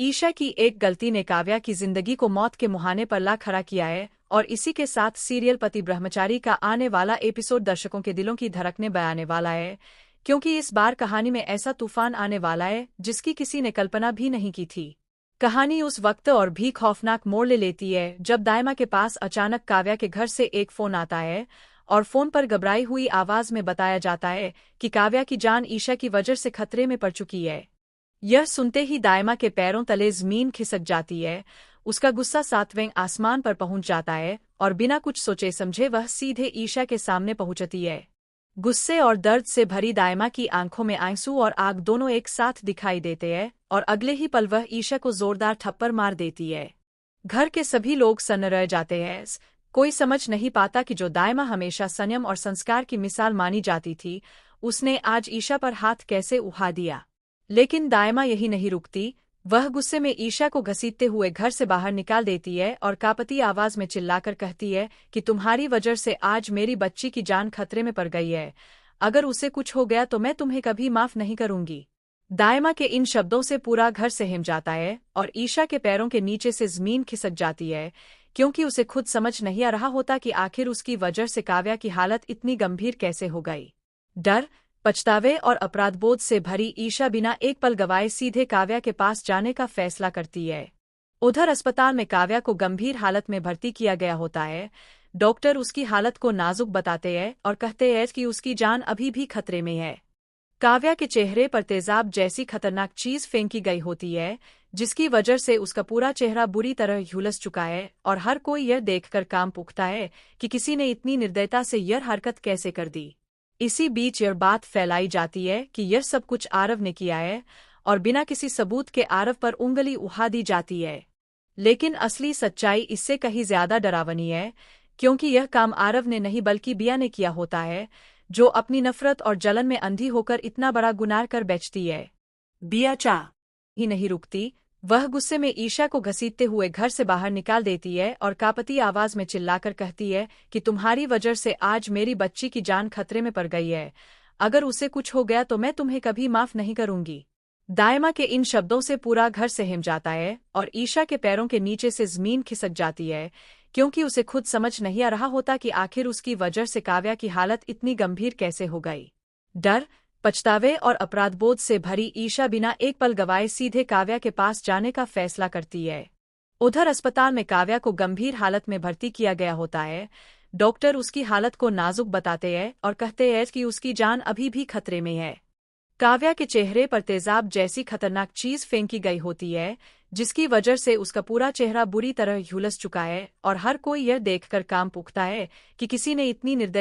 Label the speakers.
Speaker 1: ईशा की एक गलती ने काव्या की जिंदगी को मौत के मुहाने पर ला खड़ा किया है और इसी के साथ सीरियल पति ब्रह्मचारी का आने वाला एपिसोड दर्शकों के दिलों की धड़कने बयाने वाला है, क्योंकि इस बार कहानी में ऐसा तूफान आने वाला है जिसकी किसी ने कल्पना भी नहीं की थी। कहानी उस वक्त और भी खौफनाक मोड़ ले लेती है जब दायमा के पास अचानक काव्या के घर से एक फोन आता है और फोन पर घबराई हुई आवाज में बताया जाता है कि काव्या की जान ईशा की वजह से खतरे में पड़ चुकी है। यह सुनते ही दायमा के पैरों तले जमीन खिसक जाती है, उसका गुस्सा सातवें आसमान पर पहुंच जाता है और बिना कुछ सोचे समझे वह सीधे ईशा के सामने पहुंचती है। गुस्से और दर्द से भरी दायमा की आंखों में आंसू और आग दोनों एक साथ दिखाई देते हैं और अगले ही पल वह ईशा को जोरदार थप्पड़ मार देती है। घर के सभी लोग सन्न रह जाते हैं। कोई समझ नहीं पाता कि जो दायमा हमेशा संयम और संस्कार की मिसाल मानी जाती थी, उसने आज ईशा पर हाथ कैसे उठा दिया। लेकिन दायमा यही नहीं रुकती, वह गुस्से में ईशा को घसीटते हुए घर से बाहर निकाल देती है और कांपती आवाज में चिल्लाकर कहती है कि तुम्हारी वजह से आज मेरी बच्ची की जान खतरे में पड़ गई है। अगर उसे कुछ हो गया तो मैं तुम्हें कभी माफ नहीं करूंगी। दायमा के इन शब्दों से पूरा घर सहम जाता है और ईशा के पैरों के नीचे से जमीन खिसक जाती है, क्योंकि उसे खुद समझ नहीं आ रहा होता कि आखिर उसकी वजह से काव्या की हालत इतनी गंभीर कैसे हो गई। डर, पछतावे और अपराधबोध से भरी ईशा बिना एक पल गवाए सीधे काव्या के पास जाने का फैसला करती है। उधर अस्पताल में काव्या को गंभीर हालत में भर्ती किया गया होता है। डॉक्टर उसकी हालत को नाजुक बताते हैं और कहते हैं कि उसकी जान अभी भी खतरे में है। काव्या के चेहरे पर तेजाब जैसी खतरनाक चीज फेंकी गई होती है, जिसकी वजह से उसका पूरा चेहरा बुरी तरह झुलस चुका है और हर कोई यह देखकर कांप उठता है कि किसी ने इतनी निर्दयता से यह हरकत कैसे कर दी। इसी बीच यह बात फैलाई जाती है कि यह सब कुछ आरव ने किया है और बिना किसी सबूत के आरव पर उंगली उठा दी जाती है। लेकिन असली सच्चाई इससे कहीं ज्यादा डरावनी है, क्योंकि यह काम आरव ने नहीं बल्कि बिया ने किया होता है, जो अपनी नफरत और जलन में अंधी होकर इतना बड़ा गुनाह कर बैठती है। बिया चाह ही नहीं रुकती, वह गुस्से में ईशा को घसीटते हुए घर से बाहर निकाल देती है और कांपती आवाज में चिल्लाकर कहती है कि तुम्हारी वजह से आज मेरी बच्ची की जान खतरे में पड़ गई है। अगर उसे कुछ हो गया तो मैं तुम्हें कभी माफ नहीं करूंगी। दायमा के इन शब्दों से पूरा घर सहम जाता है और ईशा के पैरों के नीचे से जमीन खिसक जाती है, क्योंकि उसे खुद समझ नहीं आ रहा होता कि आखिर उसकी वजह से काव्या की हालत इतनी गंभीर कैसे हो गई। डर, पछतावे और अपराधबोध से भरी ईशा बिना एक पल गवाए सीधे काव्या के पास जाने का फैसला करती है। उधर अस्पताल में काव्या को गंभीर हालत में भर्ती किया गया होता है। डॉक्टर उसकी हालत को नाजुक बताते हैं और कहते हैं कि उसकी जान अभी भी खतरे में है। काव्या के चेहरे पर तेजाब जैसी खतरनाक चीज फेंकी गई होती है, जिसकी वजह से उसका पूरा चेहरा बुरी तरह झुलस चुका है और हर कोई यह देखकर कांप उठता है कि किसी ने इतनी निर्दय